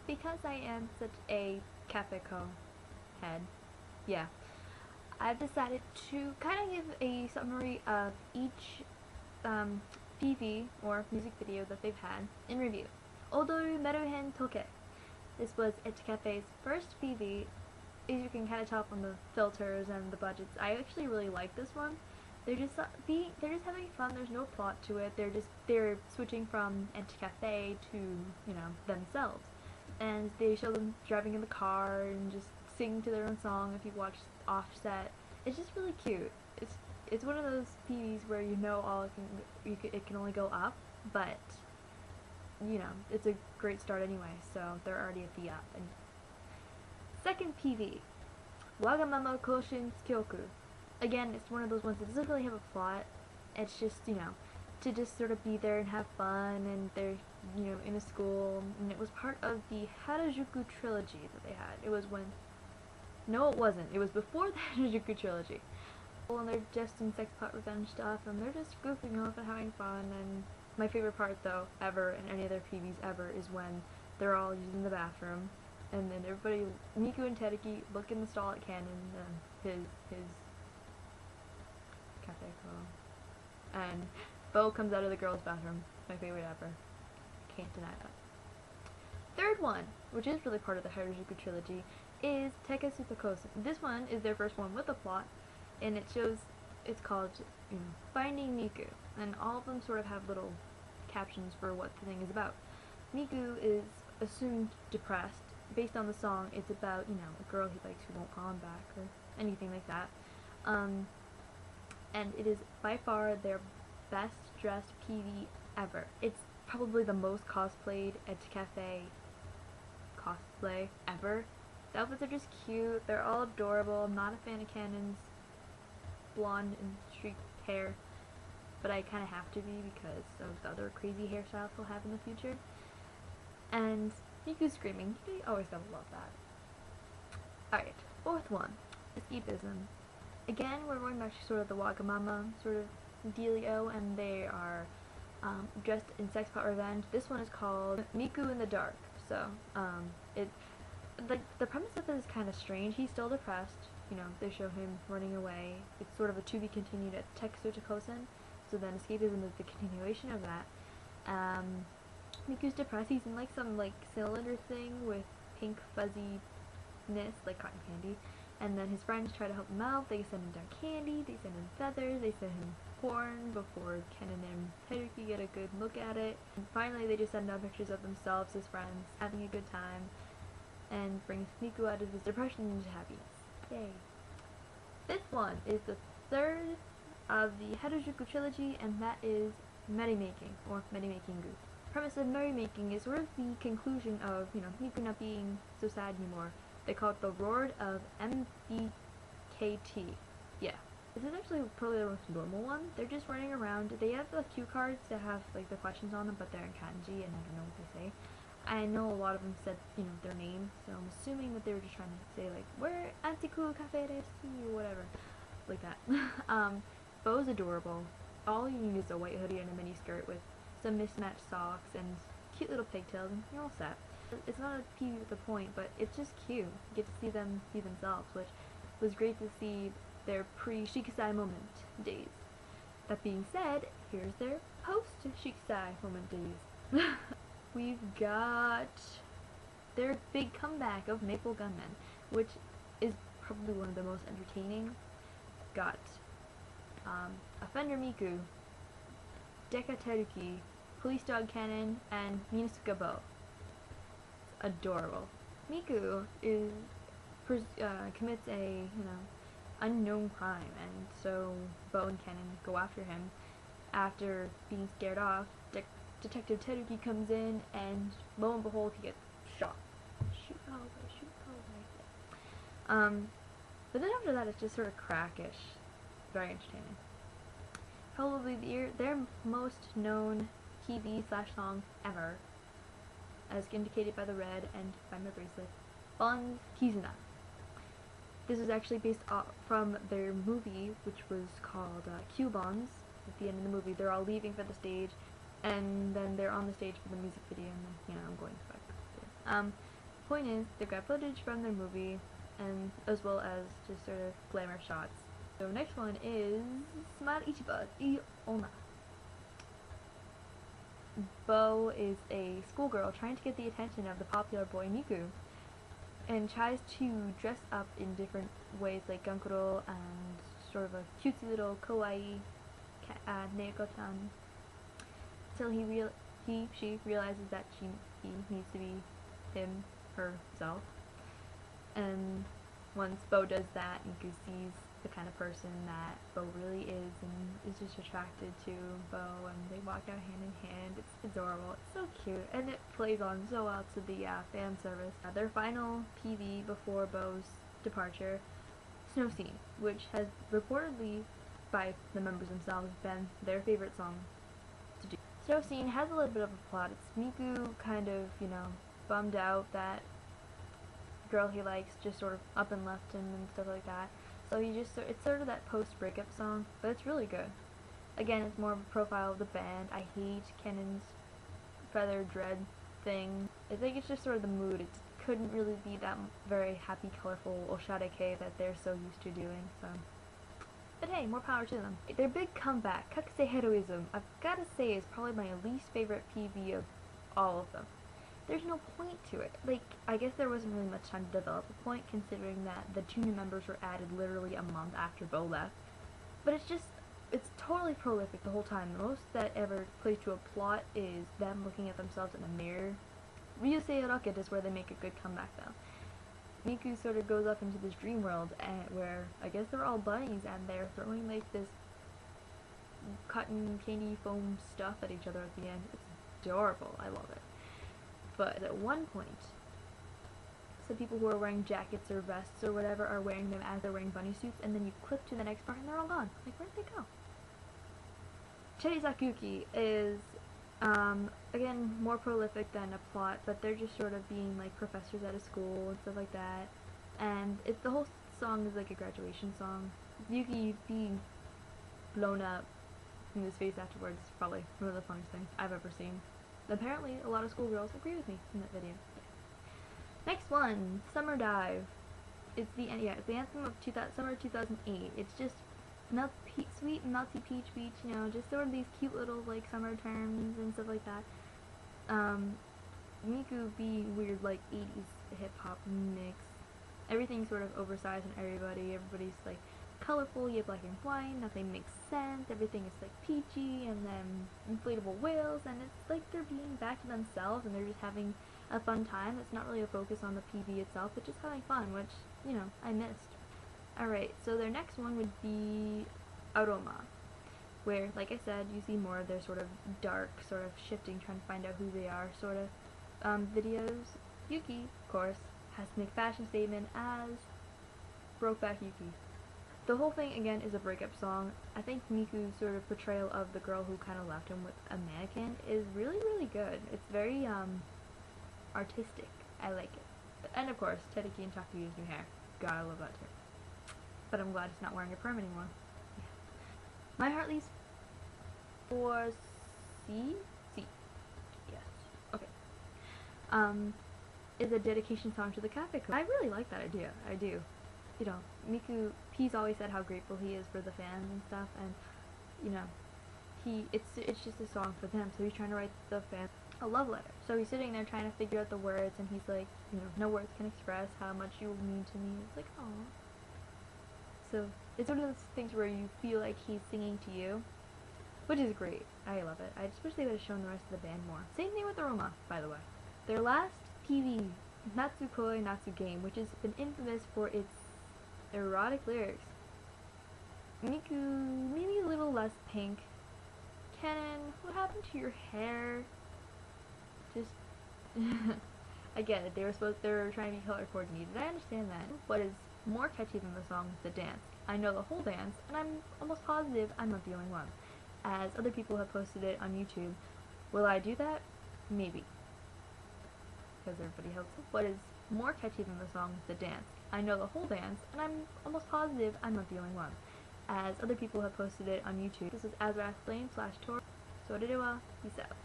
because I am such a Cafekko head, yeah, I've decided to kind of give a summary of each PV or music video that they've had in review. Odoru Meruhen Toke. This was Antic Cafe's first PV. As you can kind of tell from the filters and the budgets, I actually really like this one. They're just having fun. There's no plot to it. They're switching from Antic Cafe to, you know, themselves, and they show them driving in the car and just sing to their own song. If you watch Offset, it's just really cute. It's one of those PVs where you know it can only go up, but you know it's a great start anyway. So they're already at the up. And second PV, Wagamama Koshin Kyoku. Again, it's one of those ones that doesn't really have a plot. It's just, you know, to just sort of be there and have fun, and they're, you know, in a school, and it was part of the Harajuku trilogy that they had. It was when, no it wasn't, it was before the Harajuku trilogy. And they're just in sex pot revenge stuff, and they're just goofing off and having fun, and my favorite part though, ever, in any of their PVs ever, is when they're all using the bathroom, and then everybody, Miku and Teruki, look in the stall at Canon, his Cafekko, and Bo comes out of the girls' bathroom. My favorite ever. Can't deny that. Third one, which is really part of the Harajuku trilogy, is Tekasuta Kosen. This one is their first one with a plot, and it's called, you know, Finding Miku, and all of them sort of have little captions for what the thing is about. Miku is assumed depressed. Based on the song, it's about, you know, a girl he likes who won't call him back, or anything like that. And it is by far their best dressed PV ever. It's probably the most cosplayed Antic Cafe cosplay ever. The outfits are just cute, they're all adorable. I'm not a fan of Canon's blonde and streaked hair, but I kind of have to be because of the other crazy hairstyles he'll have in the future. And Miku's screaming. You always gotta love that. Alright, fourth one, escapism. Again, we're going back to sort of the Wagamama sort of dealio, and they are dressed in sex pot revenge. This one is called Miku in the Dark. So, the premise of it is kind of strange. He's still depressed. You know, they show him running away. It's sort of a to be continued at Tekasuta Kosen. So then escapism is the continuation of that. Miku's depressed. He's in like some like cylinder thing with pink fuzziness, like cotton candy. And then his friends try to help him out. They send him dark candy, they send him feathers, they send him porn before Kennen and Teruki get a good look at it. And finally they just send down pictures of themselves as friends, having a good time, and brings Miku out of his depression into happiness. Yay. Fifth one is the third of the Harajuku trilogy, and that is merrymaking, or merrymaking gu. The premise of merrymaking is sort of the conclusion of, you know, Miku not being so sad anymore. They call it the Roar of MBKT. Yeah. This is actually probably the most normal one. They're just running around. They have the cue cards that have like the questions on them, but they're in kanji and I don't know what they say. I know a lot of them said, you know, their name, so I'm assuming that they were just trying to say like, we're Antic Cafe PV or whatever. Like that. Bo's adorable. All you need is a white hoodie and a mini skirt with some mismatched socks and cute little pigtails, and you're all set. It's not a PV with a point, but it's just cute. You get to see them be themselves, which was great to see their pre-Shikisai moment days. That being said, here's their post-Shikisai moment days. We've got their big comeback of Maple Gunman, which is probably one of the most entertaining. Got Offender Miku, Deka Teruki, Police Dog Cannon, and Minasuka Bo. Adorable. Miku is commits a, you know, unknown crime, and so Bo and Cannon go after him. After being scared off, Detective Teruki comes in, and lo and behold, he gets shot. Shoot, but then after that, it's just sort of crackish. Very entertaining. Probably their most known TV/song ever, as indicated by the red and by my bracelet, Bon's Kizuna. This is actually based off from their movie, which was called Q-Bonds. At the end of the movie, they're all leaving for the stage, and then they're on the stage for the music video, and then, you know, I'm going to point is, they got footage from their movie, and as well as just sort of glamour shots. So next one is Smile Ichiba I Onna. Bo is a schoolgirl trying to get the attention of the popular boy Miku, and tries to dress up in different ways like gankuro and sort of a cutesy little kawaii Neiko-chan, till she realizes that he needs to be him, herself. And once Bo does that, Miku sees the kind of person that Bo really is and is just attracted to Bo, and they walk out hand in hand. It's adorable. It's so cute, and it plays on so well to the fan service. Their final PV before Bo's departure, Snow Scene, which has reportedly, by the members themselves, been their favorite song to do. Snow Scene has a little bit of a plot. It's Miku kind of, bummed out that girl he likes just sort of up and left him and stuff like that. So it's sort of that post-breakup song, but it's really good. Again, it's more of a profile of the band. I hate Kennon's feather dread thing. I think it's just sort of the mood. It couldn't really be that very happy, colorful oshadeke that they're so used to doing, so. But hey, more power to them. Their big comeback, Kakuse Heroism, I've gotta say is probably my least favorite PV of all of them. There's no point to it. Like, I guess there wasn't really much time to develop a point, considering that the 2 new members were added literally a month after Bo left. But it's totally prolific the whole time. The most that ever plays to a plot is them looking at themselves in a mirror. Ryusei Rocket is where they make a good comeback though. Miku sort of goes up into this dream world where I guess they're all bunnies and they're throwing like this cotton candy foam stuff at each other at the end. It's adorable. I love it. But at one point, some people who are wearing jackets or vests or whatever are wearing them as they're wearing bunny suits, and then you clip to the next part and they're all gone. Like, where'd they go? Cherry Sakuki is, again, more prolific than a plot, but they're just sort of being like professors at a school and stuff like that. And the whole song is like a graduation song. Yuki being blown up in his face afterwards is probably one of the funniest things I've ever seen. Apparently, a lot of schoolgirls agree with me in that video. Next one, Summer Dive. It's the anthem of summer 2008. It's just sweet melty peach beach, just sort of these cute little like summer terms and stuff like that. Miku being weird like 80s hip hop mix. Everything's sort of oversized on everybody's like colorful, you have black and white, nothing makes sense, everything is like peachy, and then inflatable whales, and it's like they're being back to themselves and they're just having a fun time. It's not really a focus on the PV itself, but just having fun, which, I missed. Alright, so their next one would be Aroma, where, like I said, you see more of their sort of dark, sort of shifting, trying to find out who they are sort of videos. Yuki, of course, has to make fashion statement as Brokeback Yuki. The whole thing, again, is a breakup song. I think Miku's sort of portrayal of the girl who kind of left him with a mannequin is really, really good. It's very, artistic. I like it. And, of course, Tedeki and Takuyu's new hair. God, I love that too. But I'm glad he's not wearing a perm anymore. Yeah. My heart leaves for C? C. Yes. Okay. Is a dedication song to the Cafekko. I really like that idea. I do. Miku, he's always said how grateful he is for the fans and stuff, and, it's just a song for them, so he's trying to write the fans a love letter. So he's sitting there trying to figure out the words, and he's like, no words can express how much you mean to me. It's like, aww. So, it's one of those things where you feel like he's singing to you, which is great. I love it. I just wish they would have shown the rest of the band more. Same thing with Aroma, by the way. Their last PV, Natsukoi Natsu Game, which has been infamous for its erotic lyrics. Miku, maybe a little less pink. Kennen, what happened to your hair? Just, I get it, they were trying to be color coordinated. I understand that. What is more catchy than the song is the dance. I know the whole dance, and I'm almost positive I'm not the only one, as other people have posted it on YouTube. Will I do that? Maybe. Because everybody else. What is more catchy than the song is the dance. I know the whole dance, and I'm almost positive I'm not the only one, as other people have posted it on YouTube. This is Azarathsflamee /Tor. それでは、peace out.